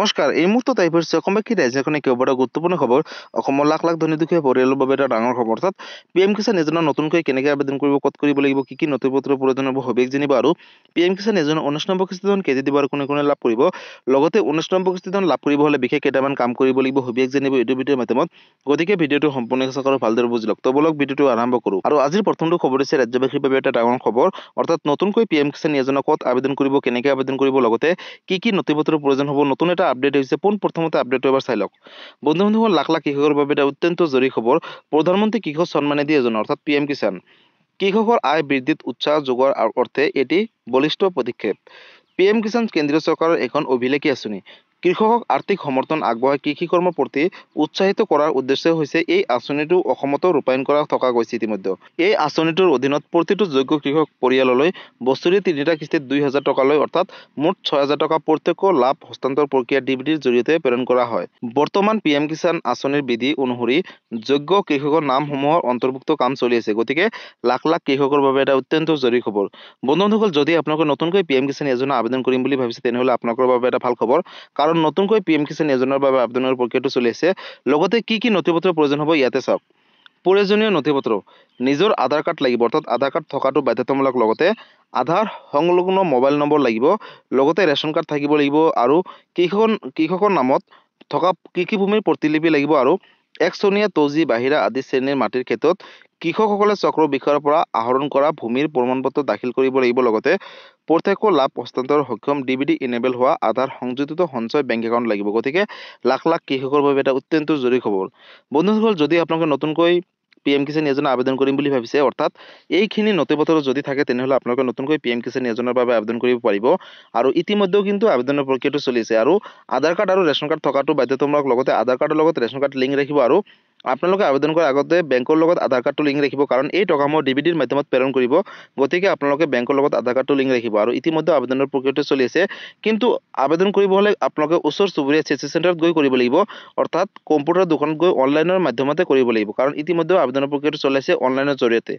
নমস্কাৰ, এই মুহূৰ্তত আহি পৰিছে অসম বাসী ৰাজ্যখনে কেইবাটাও গুৰুত্বপূৰ্ণ খবৰ। অসমৰ লাখ লাখ ধনী দুখীয়া পৰিয়ালৰ বাবে এটা ডাঙৰ খবৰ। অৰ্থাৎ পিএম কিষাণ যোজনা নতুনকৈ কেনেকৈ আবেদন কৰিব, ক'ত কৰিব লাগিব, কি কি নথিপত্ৰৰ প্ৰয়োজন হ'ব, সবিশেষ জানিব। আৰু পিএম কিষাণ যোজনা 19 নম্বৰ কিস্তি ধন কেতিয়া দিব আৰু কোনে কোনে লাভ কৰিব। লগতে 19 নম্বৰ কিস্তি ধন লাভ কৰিব হ'লে বিশেষ কেইটামান কাম কৰিব লাগিব, সবিশেষ জানিব এইটো ভিডিঅ'ৰ মাধ্যমত। গতিকে ভিডিঅ'টো সম্পূৰ্ণ চাওক আৰু ভালদৰে বুজি লওক। তো বলক ভিডিঅ'টো আৰম্ভ কৰোঁ। আৰু আজিৰ প্ৰথমটো খবৰ হৈছে ৰাজ্যবাসীৰ বাবে এটা ডাঙৰ খবৰ। অৰ্থাৎ নতুনকৈ পিএম কিষাণ যোজনা ক'ত আবেদন কৰিব, কেনেকৈ আবেদন কৰিব, লগতে কি কি নথিপত্ৰৰ প্ৰয়োজন হ'ব। নতুন এটা আপডেট হৈছে, পোনপ্ৰথমতে আপডেটটো এবাৰ চাই লওক। বন্ধুসকল, লাখ লাখ কৃষকৰ বাবে এটা অত্যন্ত জৰুৰী খবৰ। প্ৰধানমন্ত্ৰী কৃষক সন্মান নিধি যোজনা অৰ্থাৎ পিএম কিষাণ কৃষকৰ আয় বৃদ্ধিত উৎসাহ যোগোৱাৰ অৰ্থে এটি বলিষ্ঠ পদক্ষেপ। পিএম কিষাণ কেন্দ্ৰীয় চৰকাৰৰ এখন অভিলেখী আঁচনি। কৃষকক আৰ্থিক সমৰ্থন আগবঢ়াই কৃষি কৰ্মৰ প্ৰতি উৎসাহিত কৰাৰ উদ্দেশ্য হৈছে এই আঁচনিটো অসমতো ৰূপায়ণ কৰা থকা গৈছে ইতিমধ্যে। এই আঁচনিটোৰ অধীনত প্ৰতিটো যোগ্য কৃষক পৰিয়াললৈ বছৰি 3টা কিস্তিত 2,000 টকালৈ অৰ্থাৎ মুঠ 6,000 টকা প্ৰত্যক্ষ লাভ হস্তান্তৰ প্ৰক্ৰিয়া ডিবিটিৰ জৰিয়তে প্ৰেৰণ কৰা হয়। বৰ্তমান পিএম কিষাণ আঁচনিৰ বিধি অনুসৰি যোগ্য কৃষকৰ নামসমূহৰ অন্তৰ্ভুক্ত কাম চলি আছে। গতিকে লাখ লাখ কৃষকৰ বাবে এটা অত্যন্ত জৰুৰী খবৰ। বন্ধুসকল, যদি আপোনালোকে নতুনকৈ পিএম কিষাণ যোজনা আবেদন কৰিম বুলি ভাবিছে, তেনেহ'লে আপোনালোকৰ বাবে এটা ভাল খবৰ। কাৰণ নতুনকৈ পিএম কিষাণ যোজনাৰ বাবে আবেদনৰ প্ৰক্ৰিয়াটো চলি আছে। লগতে কি কি নথিপত্ৰৰ প্ৰয়োজন হ'ব ইয়াতে চাওক। প্ৰয়োজনীয় নথিপত্ৰ: নিজৰ আধাৰ কাৰ্ড লাগিব, অৰ্থাৎ আধাৰ কাৰ্ড থকাটো বাধ্যতামূলক। লগতে আধাৰ সংলগ্ন মোবাইল নম্বৰ লাগিব, লগতে ৰেচন কাৰ্ড থাকিব লাগিব, আৰু কৃষকৰ নামত থকা কৃষিভূমিৰ প্ৰতিলিপি লাগিব, আৰু 1 চনীয়া তজি বাহিৰা আদি শ্ৰেণীৰ মাটিৰ ক্ষেত্ৰত কৃষকসকলে চক্ৰ বিষয়ৰ পৰা আহৰণ কৰা ভূমিৰ প্ৰমাণপত্ৰ দাখিল কৰিব লাগিব। লগতে প্ৰত্যক্ষ লাভ হস্তান্তৰ সক্ষম ডিবিটি ইনেবল হোৱা আধাৰ সংযোজিত সঞ্চয় বেংক একাউণ্ট লাগিব। গতিকে লাখ লাখ কৃষকৰ বাবে এটা অত্যন্ত জৰুৰী খবৰ। বন্ধুসকল, যদি আপোনালোকে নতুনকৈ পিএম কিষাণ যোজনা আবেদন কৰিম বুলি ভাবিছে, অৰ্থাৎ এইখিনি নথিপত্ৰ যদি থাকে, তেনেহ'লে আপোনালোকে নতুনকৈ পিএম কিষাণ যোজনাৰ বাবে আবেদন কৰিব পাৰিব। আৰু ইতিমধ্যেও কিন্তু আবেদনৰ প্ৰক্ৰিয়াটো চলি আছে। আৰু আধাৰ কাৰ্ড আৰু ৰেচন কাৰ্ড থকাটো বাধ্যতামূলক। লগতে আধাৰ কাৰ্ডৰ লগত ৰেচন কাৰ্ড লিংক ৰাখিব। আৰু আপোনালোকে আবেদন কৰাৰ আগতে বেংকৰ লগত আধাৰ কাৰ্ডটো লিংক ৰাখিব, কাৰণ এই টকাসমূহ ডিবিটিৰ মাধ্যমত প্ৰেৰণ কৰিব। গতিকে আপোনালোকে বেংকৰ লগত আধাৰ কাৰ্ডটো লিংক ৰাখিব। আৰু ইতিমধ্যে আবেদনৰ প্ৰক্ৰিয়াটো চলি আছে। কিন্তু আবেদন কৰিব হ'লে আপোনালোকে ওচৰ চুবুৰীয়া চিএছচি চেণ্টাৰত গৈ কৰিব লাগিব, অৰ্থাৎ কম্পিউটাৰ দোকানত গৈ অনলাইনৰ মাধ্যমতে কৰিব লাগিব। কাৰণ ইতিমধ্যে আবেদনৰ প্ৰক্ৰিয়াটো চলি আছে অনলাইনৰ জৰিয়তে।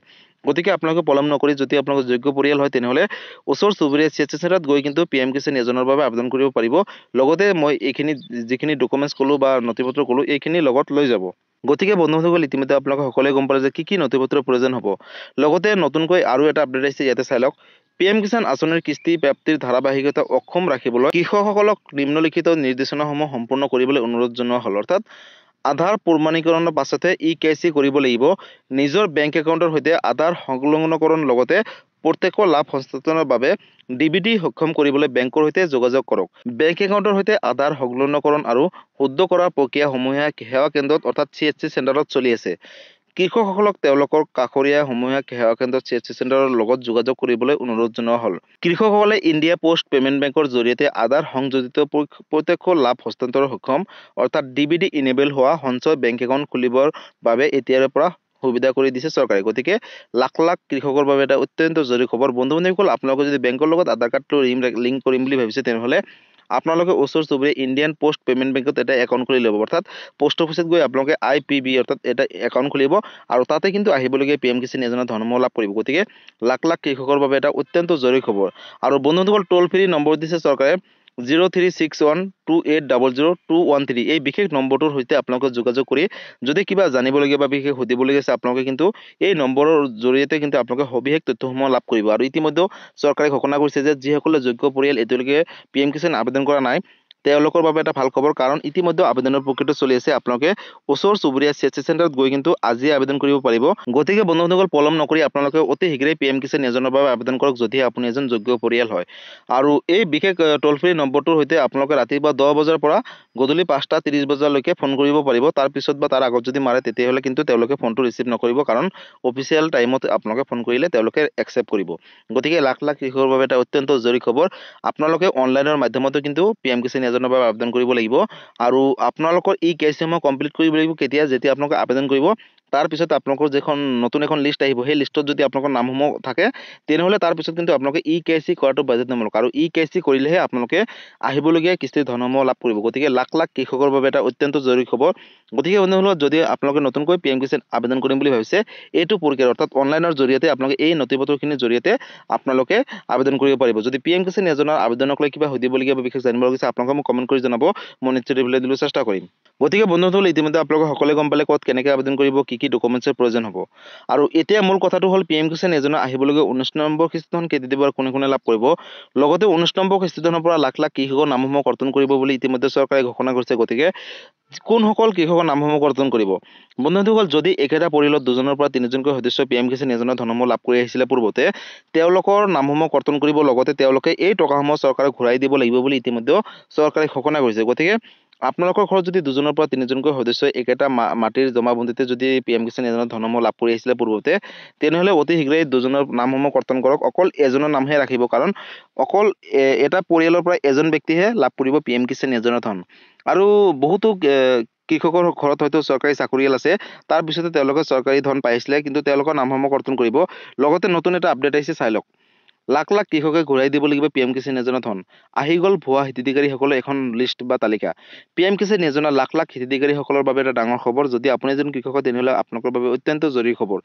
গতিকে আপোনালোকে পলম নকৰি, যদি আপোনালোকৰ যোগ্য পৰিয়াল হয়, তেনেহ'লে ওচৰ চুবুৰীয়া চিএছচি চেণ্টাৰত গৈ কিন্তু পিএম কিষাণ যোজনাৰ বাবে আবেদন কৰিব পাৰিব। লগতে মই এইখিনি যিখিনি ডকুমেণ্টছ ক'লোঁ বা নথিপত্ৰ ক'লোঁ, এইখিনি লগত লৈ যাব। গতিকে বন্ধুসকল, ইতিমধ্যে আপোনালোকে সকলোৱে গম পালে যে কি কি নথিপত্ৰৰ প্ৰয়োজন হ'ব। লগতে নতুনকৈ আৰু এটা আপডেট আহিছে, ইয়াতে চাই লওক। পিএম কিষাণ আঁচনিৰ কিস্তি প্ৰাপ্তিৰ ধাৰাবাহিকতা অক্ষম ৰাখিবলৈ কৃষকসকলক নিম্নলিখিত নিৰ্দেশনাসমূহ সম্পূৰ্ণ কৰিবলৈ অনুৰোধ জনোৱা হ'ল। অৰ্থাৎ আধাৰ প্ৰমাণীকৰণৰ পাছতহে EKYC কৰিব লাগিব। নিজৰ বেংক একাউণ্টৰ সৈতে আধাৰ সংলগ্নকৰণ, লগতে প্ৰত্যক্ষ লাভ হস্তান্তৰৰ বাবে ডিবিটি সক্ষম কৰিবলৈ বেংকৰ সৈতে যোগাযোগ কৰক। বেংক একাউণ্টৰ সৈতে আধাৰ সংলগ্নকৰণ আৰু শুদ্ধ কৰাৰ প্ৰক্ৰিয়াসমূহে সেৱা কেন্দ্ৰত অৰ্থাৎ CHC চেণ্টাৰত চলি আছে। কৃষকসকলক তেওঁলোকৰ কাষৰীয়া সমূহীয়া সেৱা কেন্দ্ৰত CHC চেণ্টাৰৰ লগত যোগাযোগ কৰিবলৈ অনুৰোধ জনোৱা হ'ল। কৃষকসকলে ইণ্ডিয়া পোষ্ট পেমেণ্ট বেংকৰ জৰিয়তে আধাৰ সংযোজিত প্ৰত্যক্ষ লাভ হস্তান্তৰ সক্ষম অৰ্থাৎ ডিবিটি ইনেবল হোৱা সঞ্চয় বেংক একাউণ্ট খুলিবৰ বাবে এতিয়াৰে পৰা সুবিধা কৰি দিছে চৰকাৰে। গতিকে লাখ লাখ কৃষকৰ বাবে এটা অত্যন্ত জৰুৰী খবৰ। বন্ধুসকল, আপোনালোকে যদি বেংকৰ লগত আধাৰ কাৰ্ডটো লিংক কৰিম বুলি ভাবিছে, তেনেহ'লে আপোনালোকে ওচৰ চুবুৰীয়া ইণ্ডিয়ান পোষ্ট পেমেণ্ট বেংকত এটা একাউণ্ট খুলি ল'ব। অৰ্থাৎ পোষ্ট অফিচত গৈ আপোনালোকে IPB অৰ্থাৎ এটা একাউণ্ট খুলিব, আৰু তাতে কিন্তু আহিবলগীয়া পিএম কিষাণ যোজনা ধনসমূহ লাভ কৰিব। গতিকে লাখ লাখ কৃষকৰ বাবে এটা অত্যন্ত জৰুৰী খবৰ। আৰু বন্ধুসকল, টোল ফ্ৰী নম্বৰ দিছে চৰকাৰে 036128000213। এই বিশেষ নম্বৰটোৰ সৈতে আপোনালোকে যোগাযোগ কৰি যদি কিবা জানিবলগীয়া বা বিশেষ সুধিবলগীয়া আছে, আপোনালোকে কিন্তু এই নম্বৰৰ জৰিয়তে কিন্তু আপোনালোকে সবিশেষ তথ্যসমূহ লাভ কৰিব। আৰু ইতিমধ্যে চৰকাৰে ঘোষণা কৰিছে যে যিসকলে যোগ্য পৰিয়াল এতিয়ালৈকে পিএম কিষাণ আবেদন কৰা নাই, তেওঁলোকৰ বাবে এটা ভাল খবৰ। কাৰণ ইতিমধ্যে আবেদনৰ প্ৰক্ৰিয়াটো চলি আছে। আপোনালোকে ওচৰ চুবুৰীয়া CHC চেণ্টাৰত গৈ কিন্তু আজি আবেদন কৰিব পাৰিব। গতিকে বন্ধুসকল, পলম নকৰি আপোনালোকে অতি শীঘ্ৰেই পিএম কিষাণ যোজনাৰ বাবে আবেদন কৰক, যদি আপুনি এজন যোগ্য পৰিয়াল হয়। আৰু এই বিশেষ টোল ফ্ৰী নম্বৰটোৰ সৈতে আপোনালোকে ৰাতিপুৱা 10 বজাৰ পৰা গধূলি 5:30 বজালৈকে ফোন কৰিব পাৰিব। তাৰ পিছত বা তাৰ আগত যদি মাৰে, তেতিয়াহ'লে কিন্তু তেওঁলোকে ফোনটো ৰিচিভ নকৰিব, কাৰণ অফিচিয়েল টাইমত আপোনালোকে ফোন কৰিলে তেওঁলোকে একচেপ্ট কৰিব। গতিকে লাখ লাখ কৃষকৰ বাবে এটা অত্যন্ত জৰুৰী খবৰ। আপোনালোকে অনলাইনৰ মাধ্যমতো কিন্তু পিএম কিষাণ যোজনাৰ বাবে আবেদন কৰিব লাগিব। আৰু আপোনালোকৰ EKYC কমপ্লিট কৰিব লাগিব কেতিয়া, যেতিয়া আপোনালোকে আবেদন কৰিব তাৰপিছত আপোনালোকৰ যিখন নতুন এখন লিষ্ট আহিব সেই লিষ্টত যদি আপোনালোকৰ নামসমূহ থাকে তেনেহ'লে তাৰপিছত কিন্তু আপোনালোকে EKYC কৰাটো বাধ্যতামূলক আৰু EKYC কৰিলেহে আপোনালোকে আহিবলগীয়া কিস্তিৰ ধনসমূহ লাভ কৰিব। গতিকে লাখ লাখ কৃষকৰ বাবে এটা অত্যন্ত জৰুৰী খবৰ। গতিকে বন্ধুসকল, যদি আপোনালোকে নতুনকৈ PM কিষাণ আবেদন কৰিম বুলি ভাবিছে, এইটো প্ৰক্ৰিয়া অৰ্থাৎ অনলাইনৰ জৰিয়তে আপোনালোকে এই নথিপত্ৰখিনিৰ জৰিয়তে আপোনালোকে আবেদন কৰিব পাৰিব। যদি PM কিষাণ যোজনাৰ আবেদনক লৈ কিবা সুধিবলগীয়া বা বিশেষ জানিবলগীয়া আছে আপোনালোকে মোক কমেণ্ট কৰি জনাব, মই নিশ্চয় ৰিপ্লাই দিবলৈ চেষ্টা কৰিম। গতিকে বন্ধুসকল, ইতিমধ্যে আপোনালোকে সকলোৱে গম পালে ক'ত কেনেকৈ আবেদন কৰিব, কি ডকুমেণ্টছৰ প্ৰয়োজন হ'ব। আৰু এতিয়া মূল কথাটো হ'ল PM কিষাণ যোজনা আহিবলগীয়া 19 নম্বৰ কিস্তিখন কেতিয়া দিব আৰু কোনে লাভ কৰিব। লগতে 19 নম্বৰ কিস্তিখনৰ পৰা লাখ লাখ কৃষকৰ নামসমূহ কৰ্তন কৰিব বুলি ইতিমধ্যে চৰকাৰে ঘোষণা কৰিছে। গতিকে কোনসকল কৃষকৰ নামসমূহ কৰ্তন কৰিব? বন্ধুসকল, যদি একেটা পৰিয়ালত 2জনৰ পৰা 3জনকৈ সদস্য PM কিষাণ যোজনাৰ ধনসমূহ লাভ কৰি আহিছিলে পূৰ্বতে, তেওঁলোকৰ নামসমূহ কৰ্তন কৰিব। লগতে তেওঁলোকে এই টকাসমূহ চৰকাৰক ঘূৰাই দিব লাগিব বুলি ইতিমধ্যে চৰকাৰে ঘোষণা কৰিছে। গতিকে আপোনালোকৰ ঘৰত যদি 2জনৰ পৰা 3জনকৈ সদস্যই একেটা মাটিৰ জমাবন্দীতে যদি PM কিষাণ যোজনাৰ ধনসমূহ লাভ কৰি আহিছিলে পূৰ্বতে, তেনেহ'লে অতি শীঘ্ৰেই 2জনৰ নামসমূহ কৰ্তন কৰক। অকল এজনৰ নামহে ৰাখিব, কাৰণ অকল এটা পৰিয়ালৰ পৰা এজন ব্যক্তিহে লাভ কৰিব PM কিষাণ যোজনাৰ ধন। আৰু বহুতো কৃষকৰ ঘৰত হয়তো চৰকাৰী চাকৰিয়াল আছে, তাৰপিছতে তেওঁলোকে চৰকাৰী ধন পাইছিলে, কিন্তু তেওঁলোকৰ নামসমূহ কৰ্তন কৰিব। লগতে নতুন এটা আপডেট আহিছে, চাই লওক। লাখ লাখ কৃষকে ঘূৰাই দিব লাগিব PM কিষাণ যোজনাৰ ধন। আহি গ'ল ভুৱা হিতাধিকাৰীসকলৰ এখন লিষ্ট বা তালিকা। PM কিষাণ যোজনা লাখ লাখ হিতাধিকাৰীসকলৰ বাবে এটা ডাঙৰ খবৰ। যদি আপুনি এজন কৃষক হয় তেনেহ'লে আপোনালোকৰ বাবে অত্যন্ত জৰুৰী খবৰ।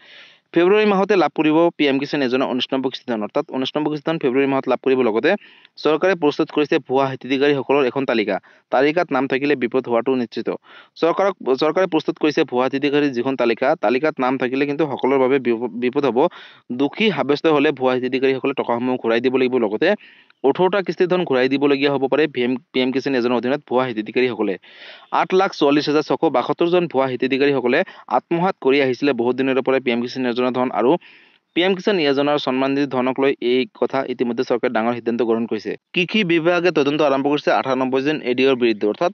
ফেব্ৰুৱাৰী মাহতে লাভ কৰিব PM কিষাণ যোজনা 19 নম্বৰ কিস্তিখন, অৰ্থাৎ 19 নম্বৰ কিস্তিখন ফেব্ৰুৱাৰী মাহত লাভ কৰিব। লগতে চৰকাৰে প্ৰস্তুত কৰিছে ভুৱা হিতাধিকাৰীসকলৰ এখন তালিকা। তালিকাত নাম থাকিলে বিপদ হোৱাটো নিশ্চিত। চৰকাৰে প্ৰস্তুত কৰিছে ভুৱা হিতাধিকাৰীৰ যিখন তালিকাত নাম থাকিলে কিন্তু সকলোৰে বাবে বিপদ হ'ব। দোষী সাব্যস্ত হ'লে ভুৱা হিতাধিকাৰীসকলে টকাসমূহ ঘূৰাই দিব লাগিব। লগতে 18টা কিস্তিৰ ধন ঘূৰাই দিবলগীয়া হ'ব পাৰে PM কিষাণ যোজনাৰ অধীনত ভুৱা হিতাধিকাৰীসকলে। 8,44,672 জন ভুৱা হিতাধিকাৰীসকলে আত্মসাৎ কৰি আহিছিলে বহুত দিনৰ পৰা PM কিষাণ যোজনাৰ ধন। আৰু PM কিষাণ যোজনাৰ সন্মানিধি ধনক লৈ এই কথা ইতিমধ্যে চৰকাৰে ডাঙৰ সিদ্ধান্ত গ্ৰহণ কৰিছে। কৃষি বিভাগে তদন্ত আৰম্ভ কৰিছে 98 জন ADOৰ বিৰুদ্ধে, অৰ্থাৎ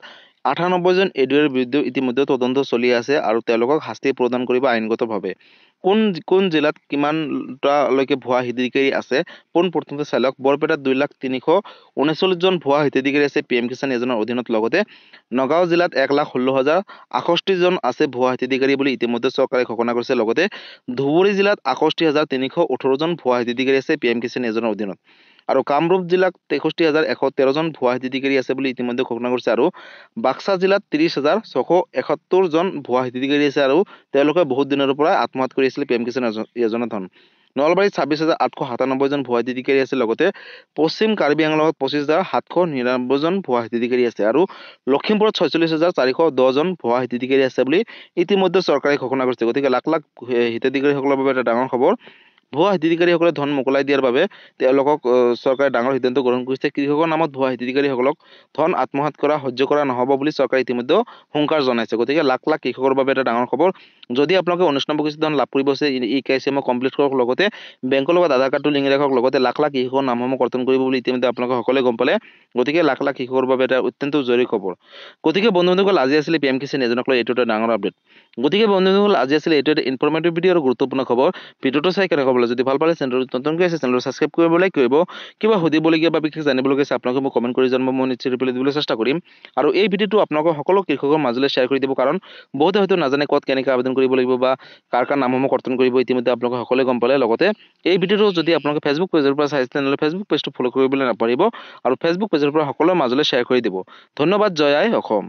98 জন ADOৰ বিৰুদ্ধে ইতিমধ্যে তদন্ত চলি আছে আৰু তেওঁলোকক শাস্তি প্ৰদান কৰিব আইনগতভাৱে। কোন জিলাত কিমানটালৈকে ভুৱা হিতাধিকাৰী আছে পোনপ্ৰথমে চাই লওক। বৰপেটাত 2,339 জন ভুৱা হিতাধিকাৰী আছে PM কিষাণ যোজনাৰ অধীনত। লগতে নগাঁও জিলাত 1,16,068 জন আছে ভুৱা হিতাধিকাৰী বুলি ইতিমধ্যে চৰকাৰে ঘোষণা কৰিছে। লগতে ধুবুৰী জিলাত 61,318 জন ভুৱা হিতাধিকাৰী আছে PM কিষাণ যোজনাৰ অধীনত। আৰু কামৰূপ জিলাত 63,113 জন ভুৱা হিতাধিকাৰী আছে বুলি ইতিমধ্যে ঘোষণা কৰিছে। আৰু বাক্সা জিলাত 30,671 জন ভুৱা হিতাধিকাৰী আছে আৰু তেওঁলোকে বহুত দিনৰ পৰা আত্মসাৎ কৰি আছিল PM কিষাণ যোজনাৰ ধন। নলবাৰীত 26,897 জন ভুৱা হিতাধিকাৰী আছে। লগতে পশ্চিম কাৰ্বি আংলঙত 25,799 জন ভুৱা হিতাধিকাৰী আছে। আৰু লখিমপুৰত 46,410 জন ভুৱা হিতাধিকাৰী আছে বুলি ইতিমধ্যে চৰকাৰে ঘোষণা কৰিছে। গতিকে লাখ লাখ হিতাধিকাৰীসকলৰ বাবে এটা ডাঙৰ খবৰ। ভুৱা হিতাধিকাৰীসকলে ধন মোকলাই দিয়াৰ বাবে তেওঁলোকক চৰকাৰে ডাঙৰ সিদ্ধান্ত গ্ৰহণ কৰিছে। কৃষকৰ নামত ভুৱা হিতাধিকাৰীসকলক ধন আত্মসাৎ কৰা সহ্য কৰা নহ'ব বুলি চৰকাৰে ইতিমধ্যে হুংকাৰ জনাইছে। গতিকে লাখ লাখ কৃষকৰ বাবে এটা ডাঙৰ খবৰ। যদি আপোনালোকে 19 নম্বৰ কিস্তি ধন লাভ কৰিব আছে, EKYC কমপ্লিট কৰক। লগতে বেংকৰ লগত আধাৰ কাৰ্ডটো লিংক ৰাখক। লগতে লাখ লাখ কৃষকৰ নামসমূহ কৰ্তন কৰিব বুলি ইতিমধ্যে আপোনালোকে সকলোৱে গম পালে। গতিকে লাখ লাখ কৃষকৰ বাবে এটা অত্যন্ত জৰুৰী খবৰ। গতিকে বন্ধুসকল, আজি আছিলে PM কিষাণ যোজনাক লৈ এইটো এটা ডাঙৰ আপডেট। গতিকে বন্ধুসকল, আজি আছিলে এইটো এটা ইনফৰ্মেটিভ ভিডিঅ' আৰু গুৰুত্বপূৰ্ণ খবৰ। ভিডিঅ'টো চাই কেনেকুৱা পালে? যদি ভাল পালে চেনেলটো নতুনকৈ আছে চেনেলটো ছাবস্ক্ৰাইব কৰিব, লাইক কৰিব। কিবা সুধিবলগীয়া বা বিশেষ জানিবলগীয়া আছে আপোনালোকে মোক কমেণ্ট কৰি জনাব, মই নিশ্চয় ৰিপ্লাই দিবলৈ চেষ্টা কৰিম। আৰু এই ভিডিঅ'টো আপোনালোকৰ সকলো কৃষকৰ মাজলৈ শ্বেয়াৰ কৰি দিব, কাৰণ বহুতে হয়তো নাজানে ক'ত কেনেকৈ আবেদন কৰিব লাগিব বা কাৰ নামসমূহ কৰ্তন কৰিব। ইতিমধ্যে আপোনালোকে সকলোৱে গম পালে। লগতে এই ভিডিঅ'টো যদি আপোনালোকে ফেচবুক পেজৰ পৰা চাইছে তেনেহ'লে ফেচবুক পেজটো ফ'ল' কৰিবলৈ নাপাহৰিব আৰু ফেচবুক পেজৰ পৰা সকলোৰে মাজলৈ শ্বেয়াৰ কৰি দিব। ধন্যবাদ। জয় আই অসম।